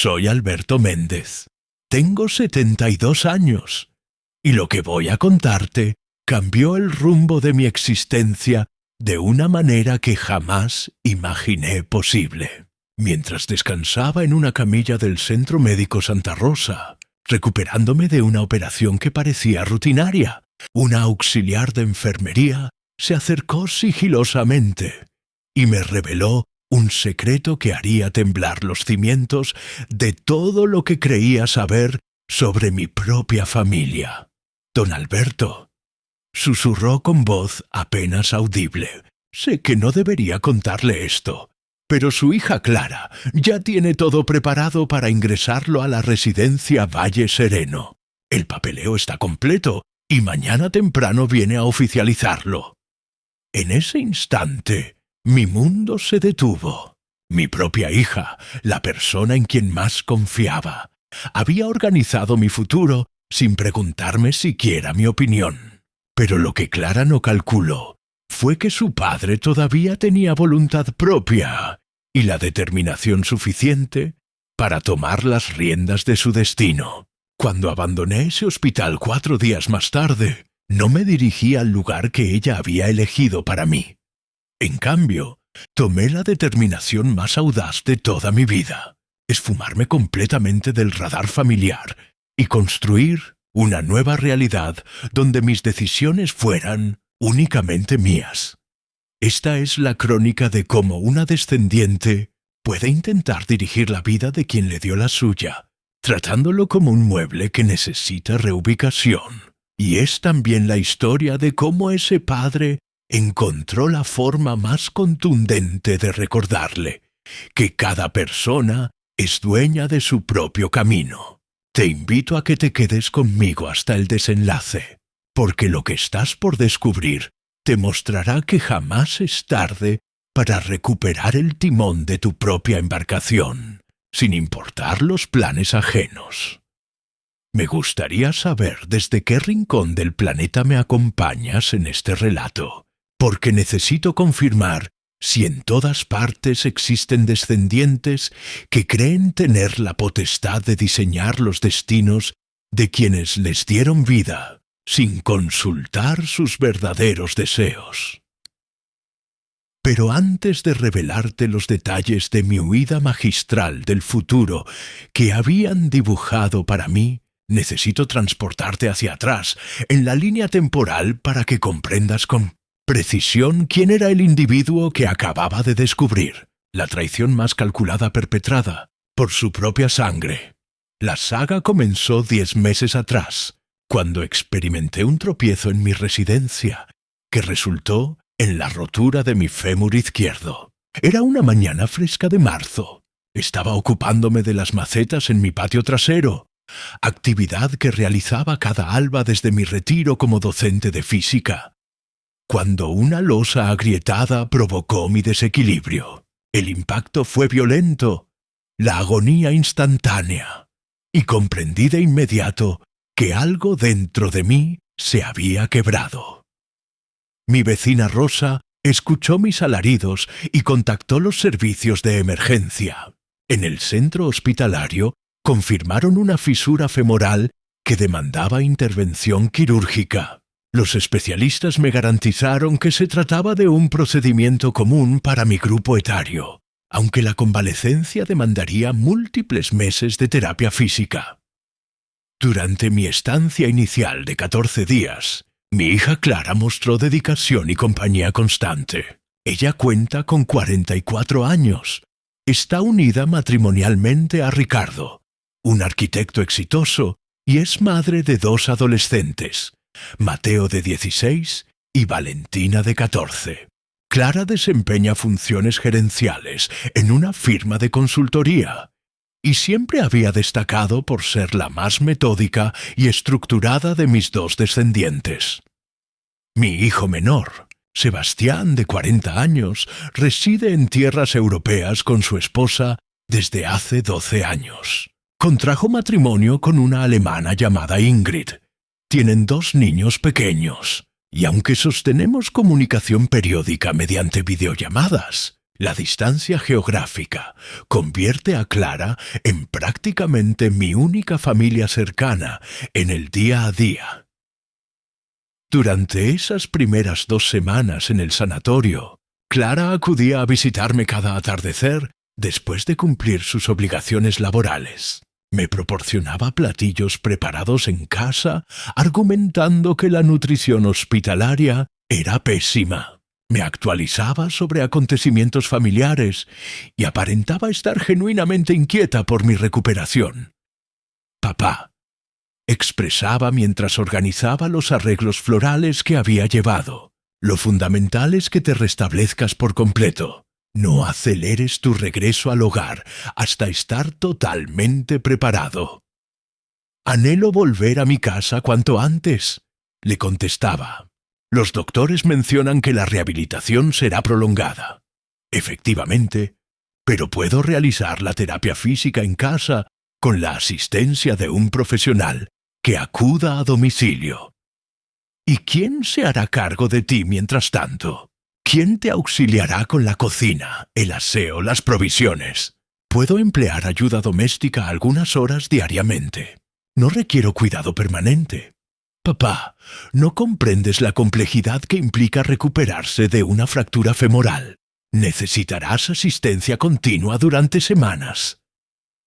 Soy Alberto Méndez. Tengo 72 años. Y lo que voy a contarte cambió el rumbo de mi existencia de una manera que jamás imaginé posible. Mientras descansaba en una camilla del Centro Médico Santa Rosa, recuperándome de una operación que parecía rutinaria, una auxiliar de enfermería se acercó sigilosamente y me reveló un secreto que haría temblar los cimientos de todo lo que creía saber sobre mi propia familia. Don Alberto, susurró con voz apenas audible. Sé que no debería contarle esto, pero su hija Clara ya tiene todo preparado para ingresarlo a la residencia Valle Sereno. El papeleo está completo y mañana temprano viene a oficializarlo. En ese instante, mi mundo se detuvo. Mi propia hija, la persona en quien más confiaba, había organizado mi futuro sin preguntarme siquiera mi opinión. Pero lo que Clara no calculó fue que su padre todavía tenía voluntad propia y la determinación suficiente para tomar las riendas de su destino. Cuando abandoné ese hospital 4 días más tarde, no me dirigí al lugar que ella había elegido para mí. En cambio, tomé la determinación más audaz de toda mi vida: esfumarme completamente del radar familiar y construir una nueva realidad donde mis decisiones fueran únicamente mías. Esta es la crónica de cómo una descendiente puede intentar dirigir la vida de quien le dio la suya, tratándolo como un mueble que necesita reubicación. Y es también la historia de cómo ese padre encontró la forma más contundente de recordarle que cada persona es dueña de su propio camino. Te invito a que te quedes conmigo hasta el desenlace, porque lo que estás por descubrir te mostrará que jamás es tarde para recuperar el timón de tu propia embarcación, sin importar los planes ajenos. Me gustaría saber desde qué rincón del planeta me acompañas en este relato, porque necesito confirmar si en todas partes existen descendientes que creen tener la potestad de diseñar los destinos de quienes les dieron vida, sin consultar sus verdaderos deseos. Pero antes de revelarte los detalles de mi huida magistral del futuro que habían dibujado para mí, necesito transportarte hacia atrás, en la línea temporal, para que comprendas con precisión quién era el individuo que acababa de descubrir, la traición más calculada perpetrada por su propia sangre. La saga comenzó 10 meses atrás, cuando experimenté un tropiezo en mi residencia, que resultó en la rotura de mi fémur izquierdo. Era una mañana fresca de marzo. Estaba ocupándome de las macetas en mi patio trasero, actividad que realizaba cada alba desde mi retiro como docente de física, cuando una losa agrietada provocó mi desequilibrio. El impacto fue violento, la agonía instantánea, y comprendí de inmediato que algo dentro de mí se había quebrado. Mi vecina Rosa escuchó mis alaridos y contactó los servicios de emergencia. En el centro hospitalario confirmaron una fisura femoral que demandaba intervención quirúrgica. Los especialistas me garantizaron que se trataba de un procedimiento común para mi grupo etario, aunque la convalecencia demandaría múltiples meses de terapia física. Durante mi estancia inicial de 14 días, mi hija Clara mostró dedicación y compañía constante. Ella cuenta con 44 años. Está unida matrimonialmente a Ricardo, un arquitecto exitoso, y es madre de 2 adolescentes, Mateo de 16 y Valentina de 14. Clara desempeña funciones gerenciales en una firma de consultoría y siempre había destacado por ser la más metódica y estructurada de mis 2 descendientes. Mi hijo menor, Sebastián, de 40 años, reside en tierras europeas con su esposa desde hace 12 años. Contrajo matrimonio con una alemana llamada Ingrid. Tienen 2 niños pequeños, y aunque sostenemos comunicación periódica mediante videollamadas, La distancia geográfica convierte a Clara en prácticamente mi única familia cercana en el día a día. Durante esas primeras 2 semanas en el sanatorio, Clara acudía a visitarme cada atardecer después de cumplir sus obligaciones laborales. Me proporcionaba platillos preparados en casa, argumentando que la nutrición hospitalaria era pésima. Me actualizaba sobre acontecimientos familiares y aparentaba estar genuinamente inquieta por mi recuperación. Papá, expresaba mientras organizaba los arreglos florales que había llevado. Lo fundamental es que te restablezcas por completo. No aceleres tu regreso al hogar hasta estar totalmente preparado. Anhelo volver a mi casa cuanto antes, le contestaba. Los doctores mencionan que la rehabilitación será prolongada. Efectivamente, pero puedo realizar la terapia física en casa con la asistencia de un profesional que acuda a domicilio. ¿Y quién se hará cargo de ti mientras tanto? ¿Quién te auxiliará con la cocina, el aseo, las provisiones? Puedo emplear ayuda doméstica algunas horas diariamente. No requiero cuidado permanente. Papá, ¿no comprendes la complejidad que implica recuperarse de una fractura femoral? Necesitarás asistencia continua durante semanas.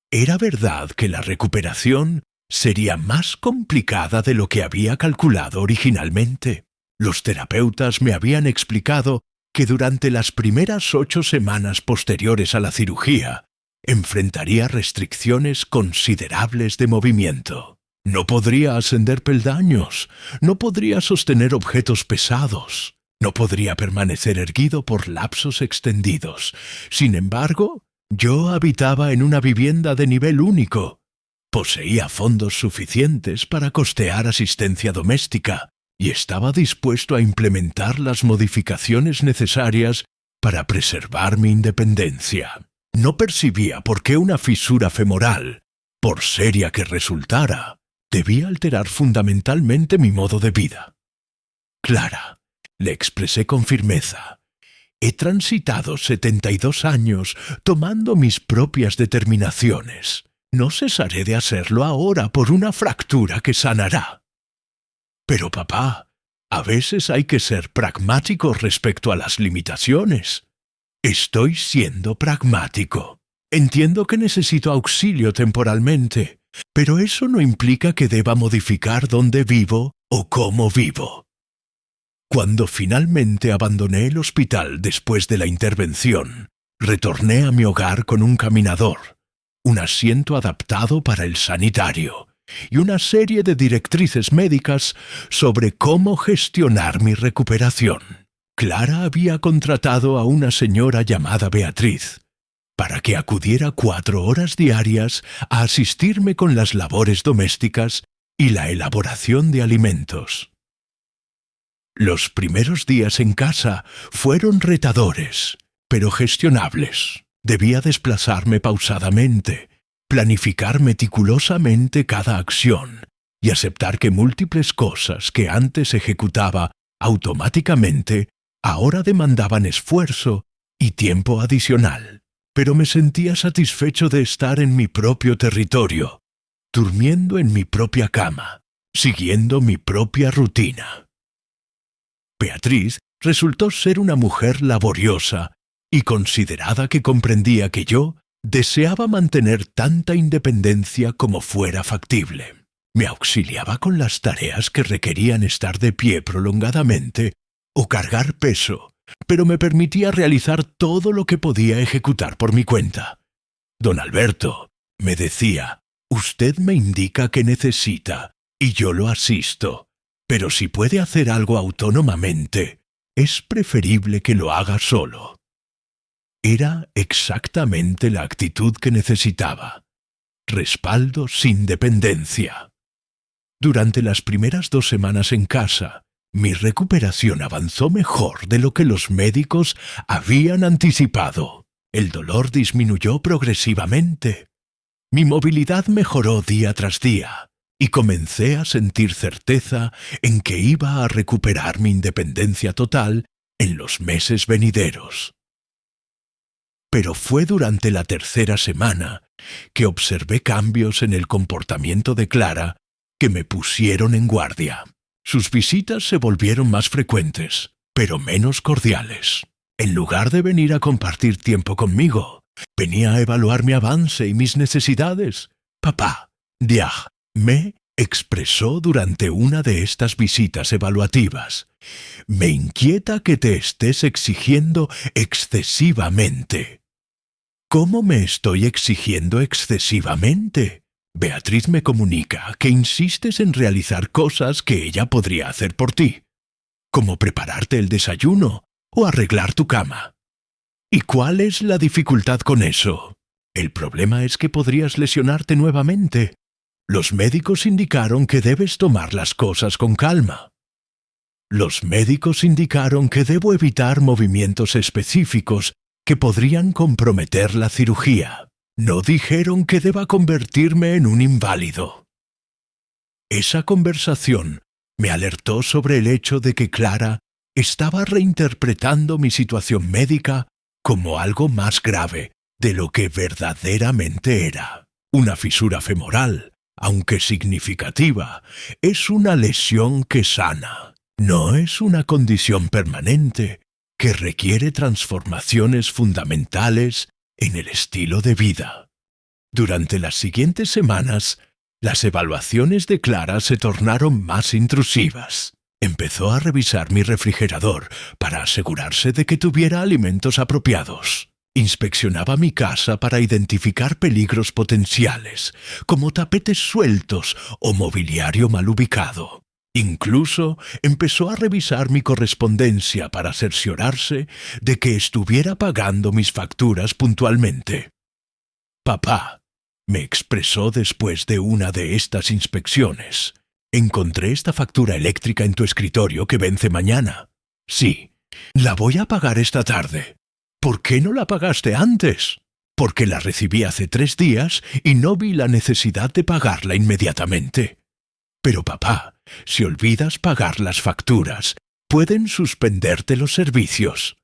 Era verdad que la recuperación sería más complicada de lo que había calculado originalmente. Los terapeutas me habían explicado que durante las primeras 8 semanas posteriores a la cirugía enfrentaría restricciones considerables de movimiento. No podría ascender peldaños, no podría sostener objetos pesados, no podría permanecer erguido por lapsos extendidos. Sin embargo, yo habitaba en una vivienda de nivel único. Poseía fondos suficientes para costear asistencia doméstica y estaba dispuesto a implementar las modificaciones necesarias para preservar mi independencia. No percibía por qué una fisura femoral, por seria que resultara, debía alterar fundamentalmente mi modo de vida. Clara, le expresé con firmeza, he transitado 72 años tomando mis propias determinaciones. No cesaré de hacerlo ahora por una fractura que sanará. Pero papá, a veces hay que ser pragmático respecto a las limitaciones. Estoy siendo pragmático. Entiendo que necesito auxilio temporalmente, pero eso no implica que deba modificar dónde vivo o cómo vivo. Cuando finalmente abandoné el hospital después de la intervención, retorné a mi hogar con un caminador, un asiento adaptado para el sanitario y una serie de directrices médicas sobre cómo gestionar mi recuperación. Clara había contratado a una señora llamada Beatriz para que acudiera 4 horas diarias a asistirme con las labores domésticas y la elaboración de alimentos. Los primeros días en casa fueron retadores, pero gestionables. Debía desplazarme pausadamente, planificar meticulosamente cada acción y aceptar que múltiples cosas que antes ejecutaba automáticamente ahora demandaban esfuerzo y tiempo adicional. Pero me sentía satisfecho de estar en mi propio territorio, durmiendo en mi propia cama, siguiendo mi propia rutina. Beatriz resultó ser una mujer laboriosa y considerada que comprendía que yo deseaba mantener tanta independencia como fuera factible. Me auxiliaba con las tareas que requerían estar de pie prolongadamente o cargar peso, pero me permitía realizar todo lo que podía ejecutar por mi cuenta. Don Alberto, me decía, usted me indica qué necesita y yo lo asisto, pero si puede hacer algo autónomamente, es preferible que lo haga solo. Era exactamente la actitud que necesitaba. Respaldo sin dependencia. Durante las primeras 2 semanas en casa, mi recuperación avanzó mejor de lo que los médicos habían anticipado. El dolor disminuyó progresivamente. Mi movilidad mejoró día tras día y comencé a sentir certeza en que iba a recuperar mi independencia total en los meses venideros. pero fue durante la tercera semana que observé cambios en el comportamiento de Clara que me pusieron en guardia. Sus visitas se volvieron más frecuentes, pero menos cordiales. En lugar de venir a compartir tiempo conmigo, venía a evaluar mi avance y mis necesidades. Papá, Diag, me expresó durante una de estas visitas evaluativas. Me inquieta que te estés exigiendo excesivamente. ¿Cómo me estoy exigiendo excesivamente? Beatriz me comunica que insistes en realizar cosas que ella podría hacer por ti, como prepararte el desayuno o arreglar tu cama. ¿Y cuál es la dificultad con eso? El problema es que podrías lesionarte nuevamente. Los médicos indicaron que debes tomar las cosas con calma. Los médicos indicaron que debo evitar movimientos específicos que podrían comprometer la cirugía. No dijeron que deba convertirme en un inválido. Esa conversación me alertó sobre el hecho de que Clara estaba reinterpretando mi situación médica como algo más grave de lo que verdaderamente era. Una fisura femoral, aunque significativa, es una lesión que sana. No es una condición permanente que requiere transformaciones fundamentales en el estilo de vida. Durante las siguientes semanas, las evaluaciones de Clara se tornaron más intrusivas. Empezó a revisar mi refrigerador para asegurarse de que tuviera alimentos apropiados. Inspeccionaba mi casa para identificar peligros potenciales, como tapetes sueltos o mobiliario mal ubicado. Incluso empezó a revisar mi correspondencia para cerciorarse de que estuviera pagando mis facturas puntualmente. Papá, me expresó después de una de estas inspecciones. Encontré esta factura eléctrica en tu escritorio que vence mañana. Sí, la voy a pagar esta tarde. ¿Por qué no la pagaste antes? Porque la recibí hace 3 días y no vi la necesidad de pagarla inmediatamente. Pero papá, si olvidas pagar las facturas, pueden suspenderte los servicios.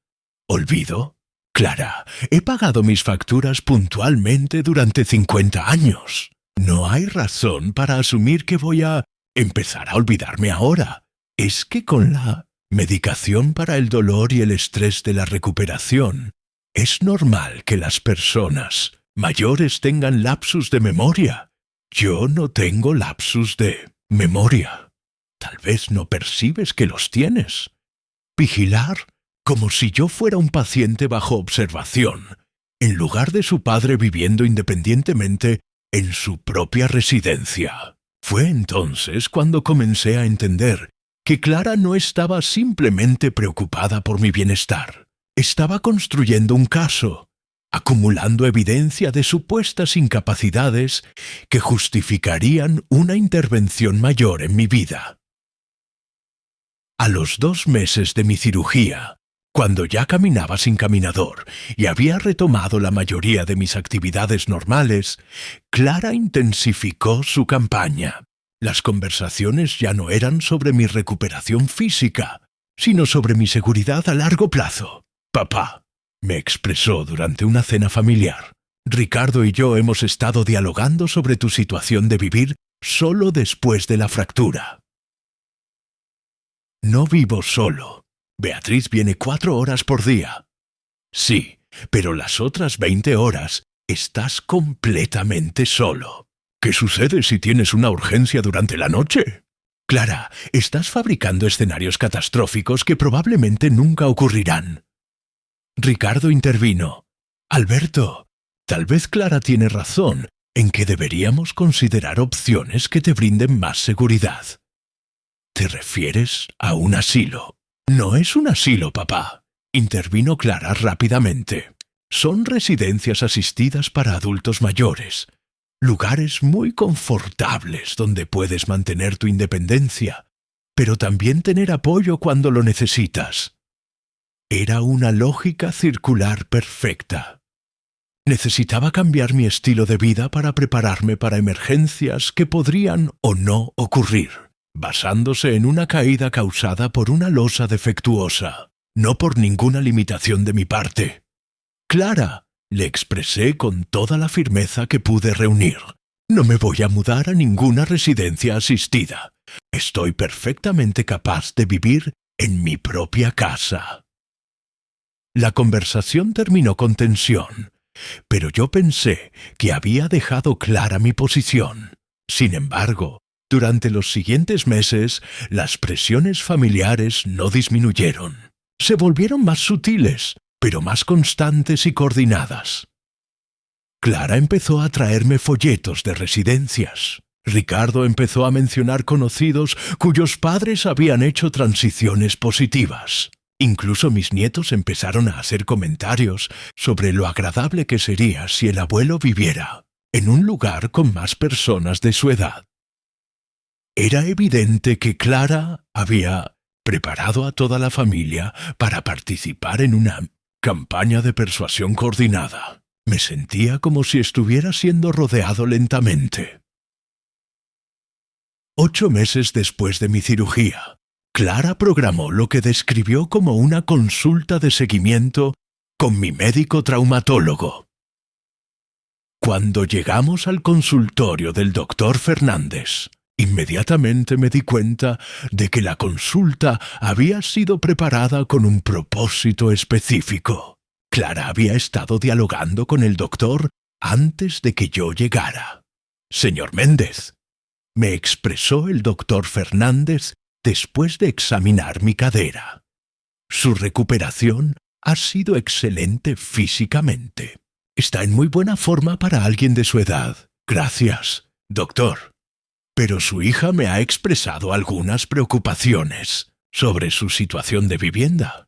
¿Olvido? Clara, he pagado mis facturas puntualmente durante 50 años. No hay razón para asumir que voy a empezar a olvidarme ahora. Es que con la medicación para el dolor y el estrés de la recuperación, es normal que las personas mayores tengan lapsus de memoria. Yo no tengo lapsus de memoria. Tal vez no percibes que los tienes. Vigilar como si yo fuera un paciente bajo observación, en lugar de su padre viviendo independientemente en su propia residencia. Fue entonces cuando comencé a entender que Clara no estaba simplemente preocupada por mi bienestar. Estaba construyendo un caso, acumulando evidencia de supuestas incapacidades que justificarían una intervención mayor en mi vida. A los 2 meses de mi cirugía, cuando ya caminaba sin caminador y había retomado la mayoría de mis actividades normales, Clara intensificó su campaña. Las conversaciones ya no eran sobre mi recuperación física, sino sobre mi seguridad a largo plazo. Papá, me expresó durante una cena familiar. Ricardo y yo hemos estado dialogando sobre tu situación de vivir solo después de la fractura. No vivo solo. Beatriz viene 4 horas por día. Sí, pero las otras 20 horas estás completamente solo. ¿Qué sucede si tienes una urgencia durante la noche? Clara, estás fabricando escenarios catastróficos que probablemente nunca ocurrirán. Ricardo intervino. Alberto, tal vez Clara tiene razón en que deberíamos considerar opciones que te brinden más seguridad. ¿Te refieres a un asilo? No es un asilo, papá, intervino Clara rápidamente. Son residencias asistidas para adultos mayores, lugares muy confortables donde puedes mantener tu independencia, pero también tener apoyo cuando lo necesitas. Era una lógica circular perfecta. Necesitaba cambiar mi estilo de vida para prepararme para emergencias que podrían o no ocurrir, basándose en una caída causada por una losa defectuosa, no por ninguna limitación de mi parte. Clara, Le expresé con toda la firmeza que pude reunir. No me voy a mudar a ninguna residencia asistida. Estoy perfectamente capaz de vivir en mi propia casa. La conversación terminó con tensión, pero yo pensé que había dejado clara mi posición. Sin embargo, durante los siguientes meses, las presiones familiares no disminuyeron. Se volvieron más sutiles, pero más constantes y coordinadas. Clara empezó a traerme folletos de residencias. Ricardo empezó a mencionar conocidos cuyos padres habían hecho transiciones positivas. Incluso mis nietos empezaron a hacer comentarios sobre lo agradable que sería si el abuelo viviera en un lugar con más personas de su edad. Era evidente que Clara había preparado a toda la familia para participar en una campaña de persuasión coordinada. Me sentía como si estuviera siendo rodeado lentamente. 8 meses después de mi cirugía, Clara programó lo que describió como una consulta de seguimiento con mi médico traumatólogo. Cuando llegamos al consultorio del doctor Fernández, inmediatamente me di cuenta de que la consulta había sido preparada con un propósito específico. Clara había estado dialogando con el doctor antes de que yo llegara. «Señor Méndez», me expresó el doctor Fernández después de examinar mi cadera. Su recuperación ha sido excelente físicamente. Está en muy buena forma para alguien de su edad. Gracias, doctor. Pero su hija me ha expresado algunas preocupaciones sobre su situación de vivienda.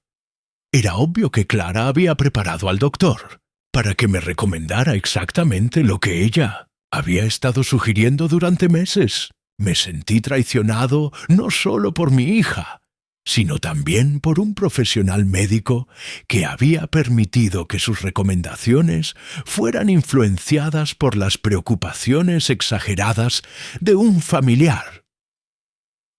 Era obvio que Clara había preparado al doctor para que me recomendara exactamente lo que ella había estado sugiriendo durante meses. Me sentí traicionado no solo por mi hija, sino también por un profesional médico que había permitido que sus recomendaciones fueran influenciadas por las preocupaciones exageradas de un familiar.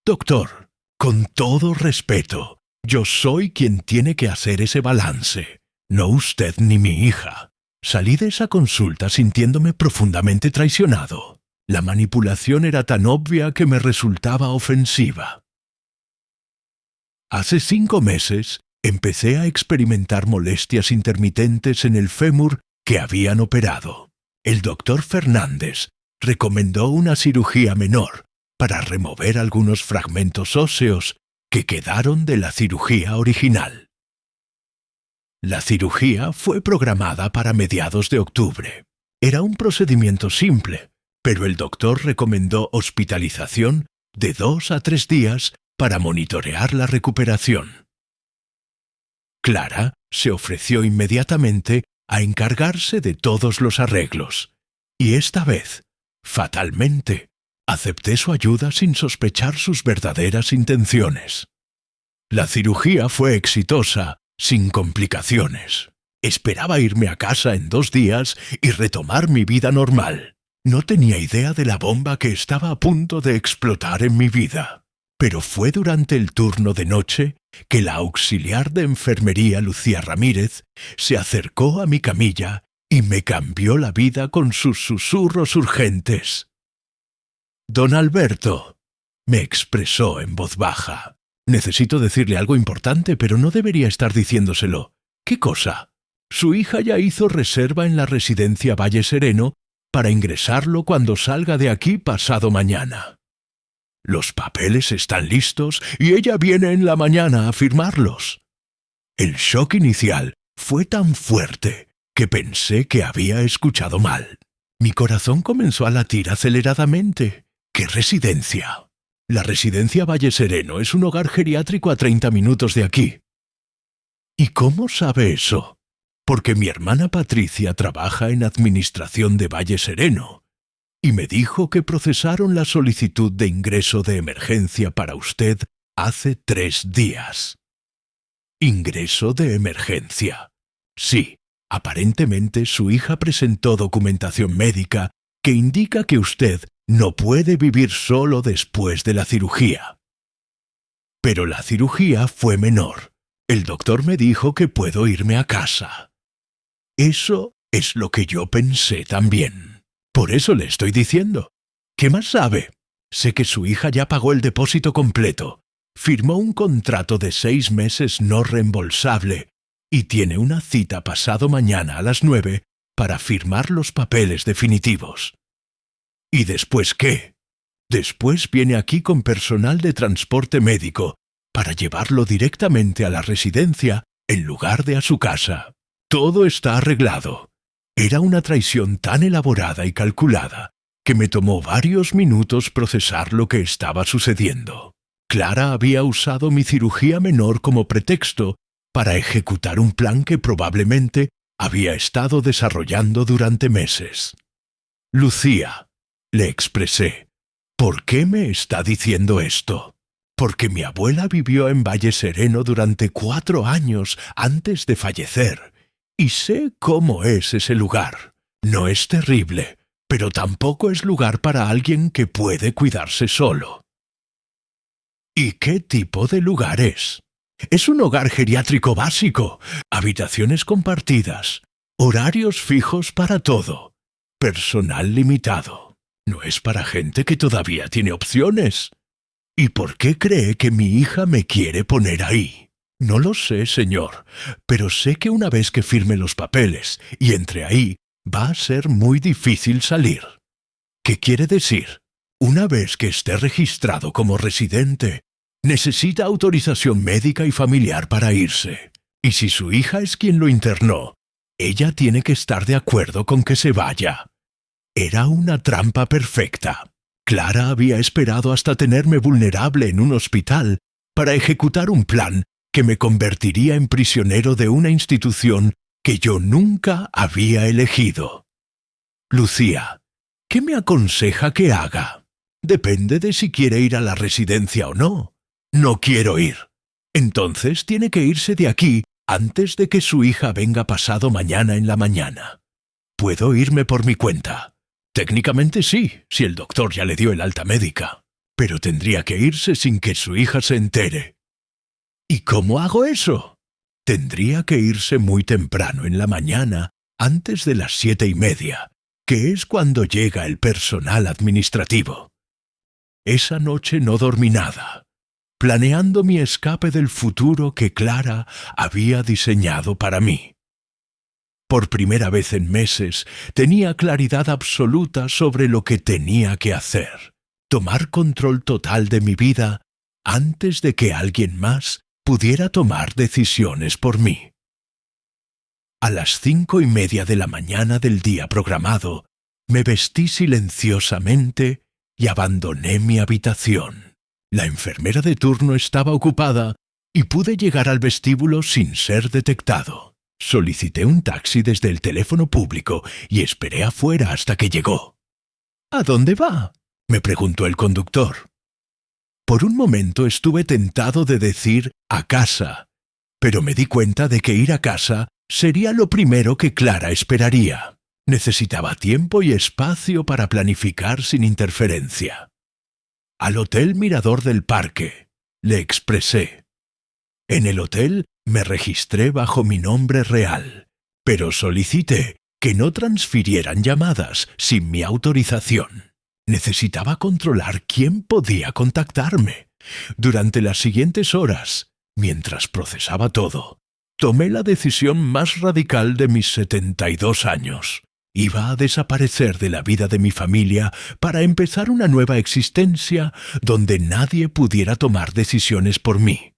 Doctor, con todo respeto, yo soy quien tiene que hacer ese balance, no usted ni mi hija. Salí de esa consulta sintiéndome profundamente traicionado. La manipulación era tan obvia que me resultaba ofensiva. Hace 5 meses empecé a experimentar molestias intermitentes en el fémur que habían operado. El doctor Fernández recomendó una cirugía menor para remover algunos fragmentos óseos que quedaron de la cirugía original. La cirugía fue programada para mediados de octubre. Era un procedimiento simple, pero el doctor recomendó hospitalización de 2 a 3 días para monitorear la recuperación. Clara se ofreció inmediatamente a encargarse de todos los arreglos, y esta vez, fatalmente, acepté su ayuda sin sospechar sus verdaderas intenciones. La cirugía fue exitosa, sin complicaciones. Esperaba irme a casa en 2 días y retomar mi vida normal. No tenía idea de la bomba que estaba a punto de explotar en mi vida. Pero fue durante el turno de noche que la auxiliar de enfermería Lucía Ramírez se acercó a mi camilla y me cambió la vida con sus susurros urgentes. «Don Alberto», me expresó en voz baja. «Necesito decirle algo importante, pero no debería estar diciéndoselo». «¿Qué cosa?» «Su hija ya hizo reserva en la residencia Valle Sereno para ingresarlo cuando salga de aquí pasado mañana. Los papeles están listos y ella viene en la mañana a firmarlos». El shock inicial fue tan fuerte que pensé que había escuchado mal. Mi corazón comenzó a latir aceleradamente. ¿Qué residencia? La residencia Valle Sereno es un hogar geriátrico a 30 minutos de aquí. ¿Y cómo sabe eso? Porque mi hermana Patricia trabaja en administración de Valle Sereno y me dijo que procesaron la solicitud de ingreso de emergencia para usted hace 3 días. ¿Ingreso de emergencia? Sí, aparentemente su hija presentó documentación médica que indica que usted no puede vivir solo después de la cirugía. Pero la cirugía fue menor. El doctor me dijo que puedo irme a casa. Eso Es lo que yo pensé también. Por eso le estoy diciendo. ¿Qué más sabe? Sé que su hija ya pagó el depósito completo, firmó un contrato de 6 meses no reembolsable y tiene una cita pasado mañana a las 9 para firmar los papeles definitivos. ¿Y después qué? Después viene aquí con personal de transporte médico para llevarlo directamente a la residencia en lugar de a su casa. Todo está arreglado. Era una traición tan elaborada y calculada que me tomó varios minutos procesar lo que estaba sucediendo. Clara había usado mi cirugía menor como pretexto para ejecutar un plan que probablemente había estado desarrollando durante meses. Lucía, le expresé, ¿por qué me está diciendo esto? Porque mi abuela vivió en Valle Sereno durante 4 años antes de fallecer, y sé cómo es ese lugar. No es terrible, pero tampoco es lugar para alguien que puede cuidarse solo. ¿Y qué tipo de lugar es? Es un hogar geriátrico básico, habitaciones compartidas, horarios fijos para todo, personal limitado. No es para gente que todavía tiene opciones. ¿Y por qué cree que mi hija me quiere poner ahí? No lo sé, señor, pero sé que una vez que firme los papeles y entre ahí, va a ser muy difícil salir. ¿Qué quiere decir? Una vez que esté registrado como residente, necesita autorización médica y familiar para irse. Y si su hija es quien lo internó, ella tiene que estar de acuerdo con que se vaya. Era una trampa perfecta. Clara había esperado hasta tenerme vulnerable en un hospital para ejecutar un plan que me convertiría en prisionero de una institución que yo nunca había elegido. Lucía, ¿qué me aconseja que haga? Depende de si quiere ir a la residencia o no. No quiero ir. Entonces tiene que irse de aquí antes de que su hija venga pasado mañana en la mañana. Puedo irme por mi cuenta. Técnicamente sí, si el doctor ya le dio el alta médica. Pero tendría que irse sin que su hija se entere. ¿Y cómo hago eso? Tendría que irse muy temprano en la mañana, antes de las 7:30, que es cuando llega el personal administrativo. Esa noche no dormí nada, planeando mi escape del futuro que Clara había diseñado para mí. Por primera vez en meses tenía claridad absoluta sobre lo que tenía que hacer, tomar control total de mi vida antes de que alguien más pudiera tomar decisiones por mí. A las 5:30 de la mañana del día programado, me vestí silenciosamente y abandoné mi habitación. La enfermera de turno estaba ocupada y pude llegar al vestíbulo sin ser detectado. Solicité un taxi desde el teléfono público y esperé afuera hasta que llegó. ¿A dónde va?, me preguntó el conductor. Por un momento estuve tentado de decir a casa, pero me di cuenta de que ir a casa sería lo primero que Clara esperaría. Necesitaba tiempo y espacio para planificar sin interferencia. Al Hotel Mirador del Parque, le expresé. En el hotel me registré bajo mi nombre real, pero solicité que no transfirieran llamadas sin mi autorización. Necesitaba controlar quién podía contactarme. Durante las siguientes horas, mientras procesaba todo, tomé la decisión más radical de mis 72 años. Iba a desaparecer de la vida de mi familia para empezar una nueva existencia donde nadie pudiera tomar decisiones por mí.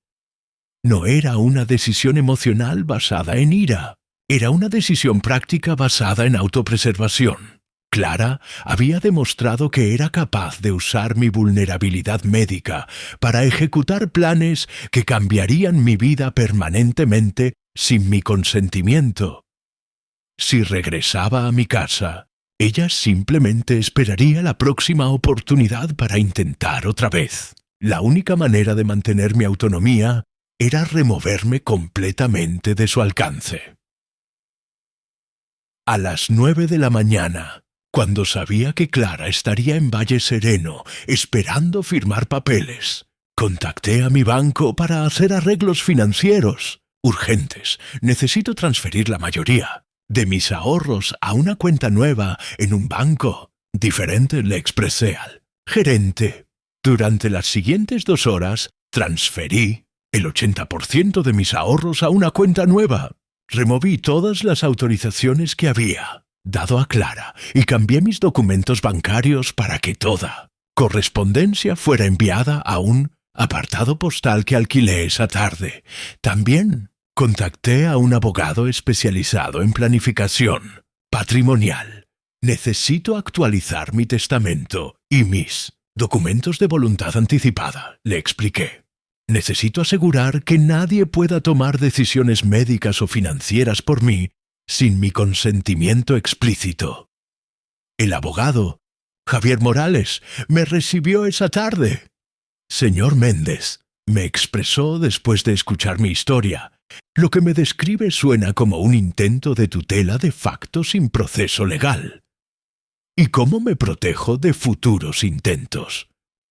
No era una decisión emocional basada en ira, era una decisión práctica basada en autopreservación. Clara había demostrado que era capaz de usar mi vulnerabilidad médica para ejecutar planes que cambiarían mi vida permanentemente sin mi consentimiento. Si regresaba a mi casa, ella simplemente esperaría la próxima oportunidad para intentar otra vez. La única manera de mantener mi autonomía era removerme completamente de su alcance. A las 9 de la mañana, cuando sabía que Clara estaría en Valle Sereno esperando firmar papeles, contacté a mi banco para hacer arreglos financieros. Urgentes, necesito transferir la mayoría. De mis ahorros a una cuenta nueva en un banco diferente, le expresé al gerente. Durante las siguientes 2 horas, transferí el 80% de mis ahorros a una cuenta nueva. Removí todas las autorizaciones que había dado a Clara y cambié mis documentos bancarios para que toda correspondencia fuera enviada a un apartado postal que alquilé esa tarde. También contacté a un abogado especializado en planificación patrimonial. Necesito actualizar mi testamento y mis documentos de voluntad anticipada, le expliqué. Necesito asegurar que nadie pueda tomar decisiones médicas o financieras por mí sin mi consentimiento explícito. El abogado, Javier Morales, me recibió esa tarde. Señor Méndez, me expresó después de escuchar mi historia. Lo que me describe suena como un intento de tutela de facto sin proceso legal. ¿Y cómo me protejo de futuros intentos?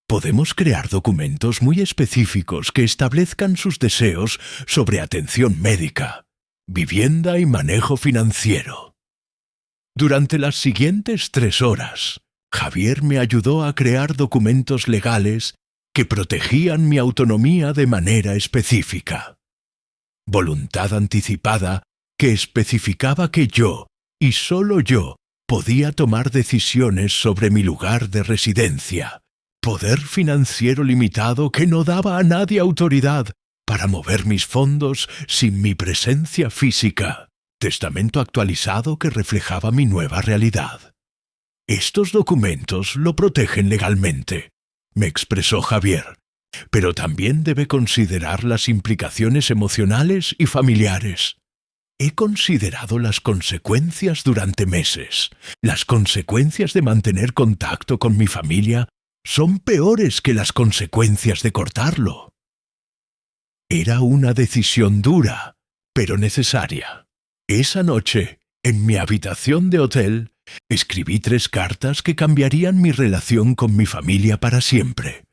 Podemos crear documentos muy específicos que establezcan sus deseos sobre atención médica, vivienda y manejo financiero. Durante las siguientes 3 horas, Javier me ayudó a crear documentos legales que protegían mi autonomía de manera específica. Voluntad anticipada que especificaba que yo, y solo yo, podía tomar decisiones sobre mi lugar de residencia. Poder financiero limitado que no daba a nadie autoridad para mover mis fondos sin mi presencia física. Testamento actualizado que reflejaba mi nueva realidad. Estos documentos lo protegen legalmente, me expresó Javier, pero también debe considerar las implicaciones emocionales y familiares. He considerado las consecuencias durante meses. Las consecuencias de mantener contacto con mi familia son peores que las consecuencias de cortarlo. Era una decisión dura, pero necesaria. Esa noche, en mi habitación de hotel, escribí 3 cartas que cambiarían mi relación con mi familia para siempre.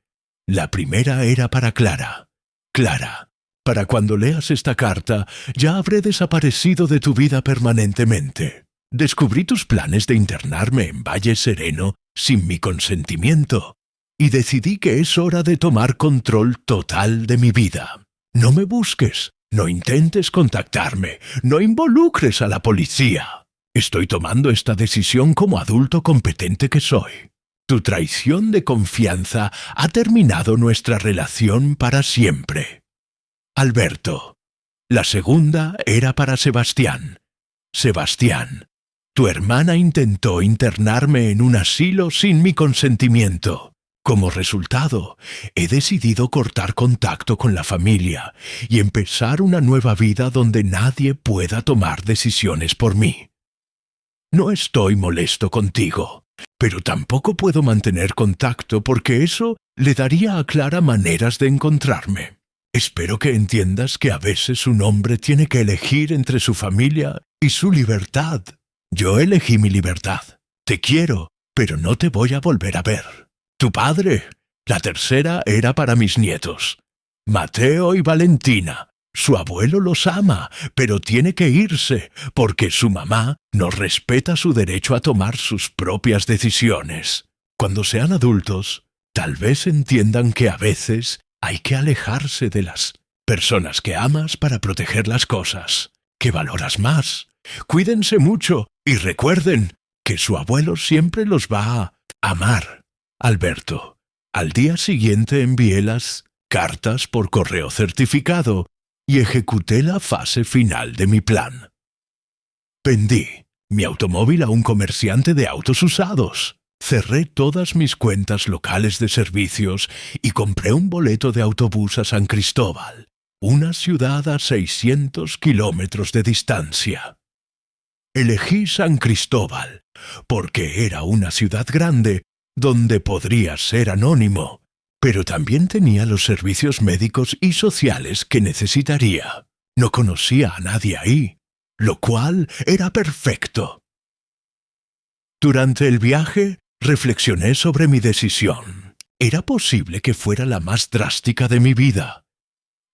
La primera era para Clara. Clara, para cuando leas esta carta, ya habré desaparecido de tu vida permanentemente. Descubrí tus planes de internarme en Valle Sereno sin mi consentimiento y decidí que es hora de tomar control total de mi vida. No me busques, no intentes contactarme, no involucres a la policía. Estoy tomando esta decisión como adulto competente que soy. Tu traición de confianza ha terminado nuestra relación para siempre. Alberto. La segunda era para Sebastián. Sebastián, tu hermana intentó internarme en un asilo sin mi consentimiento. Como resultado, he decidido cortar contacto con la familia y empezar una nueva vida donde nadie pueda tomar decisiones por mí. No estoy molesto contigo, pero tampoco puedo mantener contacto porque eso le daría a Clara maneras de encontrarme. Espero que entiendas que a veces un hombre tiene que elegir entre su familia y su libertad. Yo elegí mi libertad. Te quiero, pero no te voy a volver a ver. Tu padre. La tercera era para mis nietos. Mateo y Valentina. Su abuelo los ama, pero tiene que irse porque su mamá no respeta su derecho a tomar sus propias decisiones. Cuando sean adultos, tal vez entiendan que a veces hay que alejarse de las personas que amas para proteger las cosas que valoras más. Cuídense mucho y recuerden que su abuelo siempre los va a amar. Alberto. Al día siguiente envié las cartas por correo certificado y ejecuté la fase final de mi plan. Vendí mi automóvil a un comerciante de autos usados. Cerré todas mis cuentas locales de servicios y compré un boleto de autobús a San Cristóbal, una ciudad a 600 kilómetros de distancia. Elegí San Cristóbal porque era una ciudad grande donde podría ser anónimo, pero también tenía los servicios médicos y sociales que necesitaría. No conocía a nadie ahí, lo cual era perfecto. Durante el viaje, reflexioné sobre mi decisión. Era posible que fuera la más drástica de mi vida,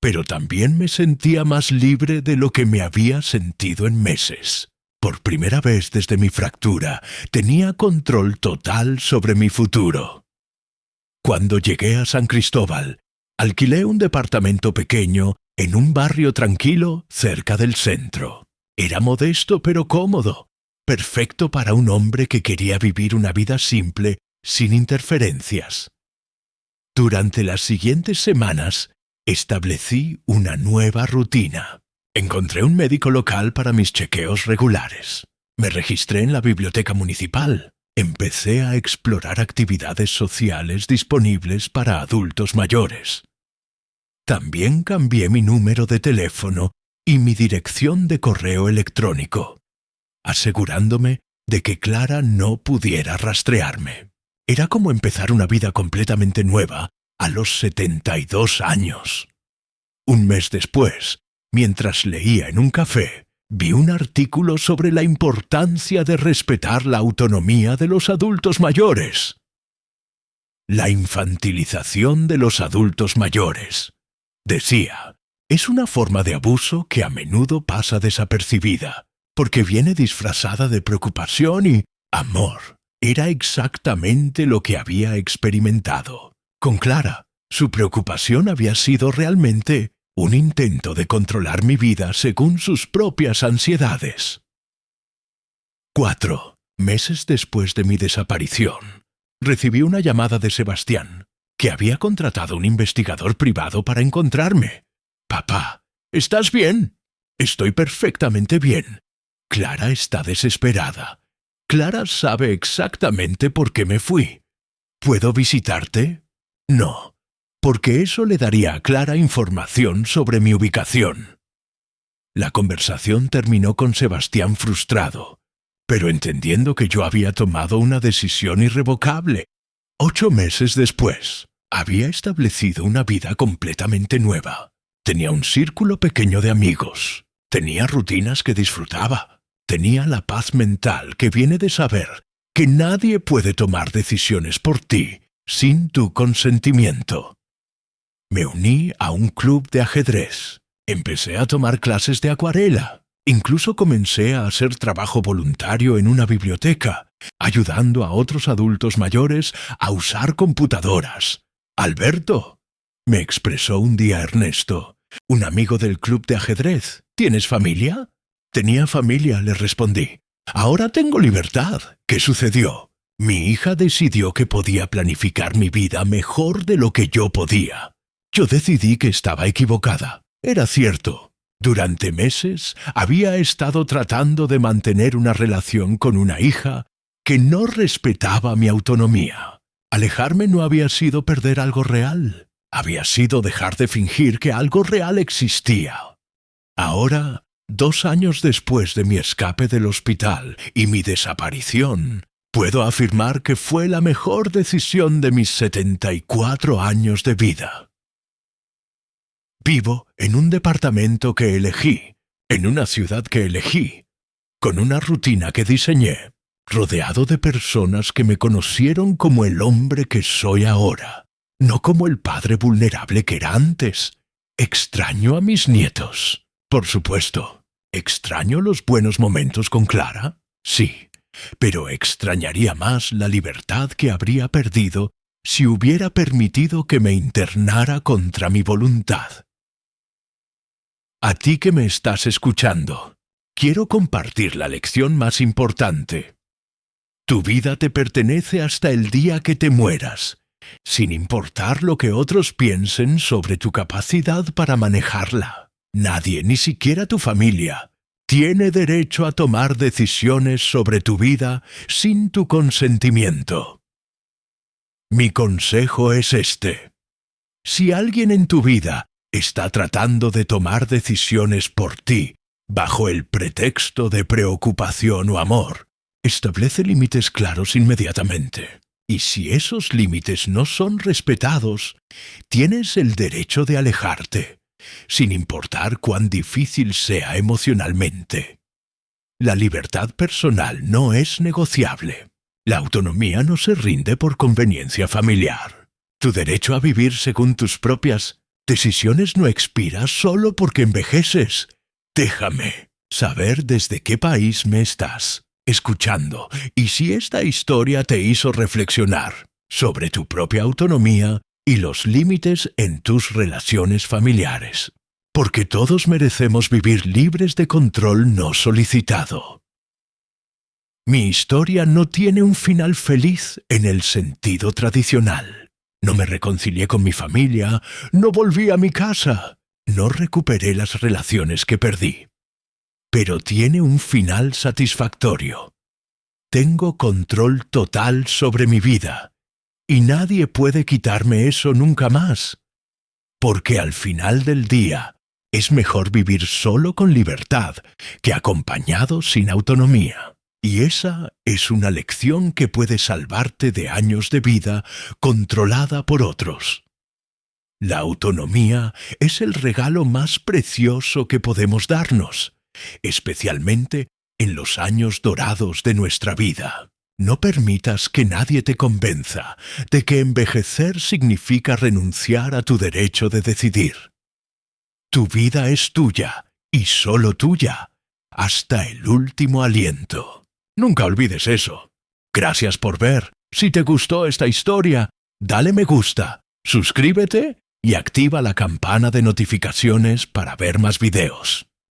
pero también me sentía más libre de lo que me había sentido en meses. Por primera vez desde mi fractura, tenía control total sobre mi futuro. Cuando llegué a San Cristóbal, alquilé un departamento pequeño en un barrio tranquilo cerca del centro. Era modesto pero cómodo, perfecto para un hombre que quería vivir una vida simple, sin interferencias. Durante las siguientes semanas, establecí una nueva rutina. Encontré un médico local para mis chequeos regulares. Me registré en la biblioteca municipal. Empecé a explorar actividades sociales disponibles para adultos mayores. También cambié mi número de teléfono y mi dirección de correo electrónico, asegurándome de que Clara no pudiera rastrearme. Era como empezar una vida completamente nueva a los 72 años. Un mes después, mientras leía en un café, vi un artículo sobre la importancia de respetar la autonomía de los adultos mayores. La infantilización de los adultos mayores, decía, es una forma de abuso que a menudo pasa desapercibida, porque viene disfrazada de preocupación y amor. Era exactamente lo que había experimentado. Con Clara, su preocupación había sido realmente un intento de controlar mi vida según sus propias ansiedades. 4 meses después de mi desaparición, recibí una llamada de Sebastián, que había contratado un investigador privado para encontrarme. «Papá, ¿estás bien?» «Estoy perfectamente bien. Clara está desesperada. Clara sabe exactamente por qué me fui. ¿Puedo visitarte?» «No, porque eso le daría a Clara información sobre mi ubicación». La conversación terminó con Sebastián frustrado, pero entendiendo que yo había tomado una decisión irrevocable. 8 meses después, había establecido una vida completamente nueva. Tenía un círculo pequeño de amigos. Tenía rutinas que disfrutaba. Tenía la paz mental que viene de saber que nadie puede tomar decisiones por ti sin tu consentimiento. Me uní a un club de ajedrez. Empecé a tomar clases de acuarela. Incluso comencé a hacer trabajo voluntario en una biblioteca, ayudando a otros adultos mayores a usar computadoras. «Alberto», me expresó un día Ernesto, un amigo del club de ajedrez. «¿Tienes familia?» «Tenía familia», le respondí. «Ahora tengo libertad». ¿Qué sucedió? Mi hija decidió que podía planificar mi vida mejor de lo que yo podía. Yo decidí que estaba equivocada. Era cierto. Durante meses había estado tratando de mantener una relación con una hija que no respetaba mi autonomía. Alejarme no había sido perder algo real. Había sido dejar de fingir que algo real existía. Ahora, 2 años después de mi escape del hospital y mi desaparición, puedo afirmar que fue la mejor decisión de mis 74 años de vida. Vivo en un departamento que elegí, en una ciudad que elegí, con una rutina que diseñé, rodeado de personas que me conocieron como el hombre que soy ahora, no como el padre vulnerable que era antes. Extraño a mis nietos. Por supuesto, ¿extraño los buenos momentos con Clara? Sí, pero extrañaría más la libertad que habría perdido si hubiera permitido que me internara contra mi voluntad. A ti que me estás escuchando, quiero compartir la lección más importante. Tu vida te pertenece hasta el día que te mueras, sin importar lo que otros piensen sobre tu capacidad para manejarla. Nadie, ni siquiera tu familia, tiene derecho a tomar decisiones sobre tu vida sin tu consentimiento. Mi consejo es este. Si alguien en tu vida está tratando de tomar decisiones por ti bajo el pretexto de preocupación o amor, establece límites claros inmediatamente. Y si esos límites no son respetados, tienes el derecho de alejarte, sin importar cuán difícil sea emocionalmente. La libertad personal no es negociable. La autonomía no se rinde por conveniencia familiar. Tu derecho a vivir según tus propias decisiones no expira solo porque envejeces. Déjame saber desde qué país me estás escuchando y si esta historia te hizo reflexionar sobre tu propia autonomía y los límites en tus relaciones familiares. Porque todos merecemos vivir libres de control no solicitado. Mi historia no tiene un final feliz en el sentido tradicional. No me reconcilié con mi familia, no volví a mi casa, no recuperé las relaciones que perdí. Pero tiene un final satisfactorio. Tengo control total sobre mi vida, y nadie puede quitarme eso nunca más. Porque al final del día, es mejor vivir solo con libertad que acompañado sin autonomía. Y esa es una lección que puede salvarte de años de vida controlada por otros. La autonomía es el regalo más precioso que podemos darnos, especialmente en los años dorados de nuestra vida. No permitas que nadie te convenza de que envejecer significa renunciar a tu derecho de decidir. Tu vida es tuya, y solo tuya, hasta el último aliento. Nunca olvides eso. Gracias por ver. Si te gustó esta historia, dale me gusta, suscríbete y activa la campana de notificaciones para ver más videos.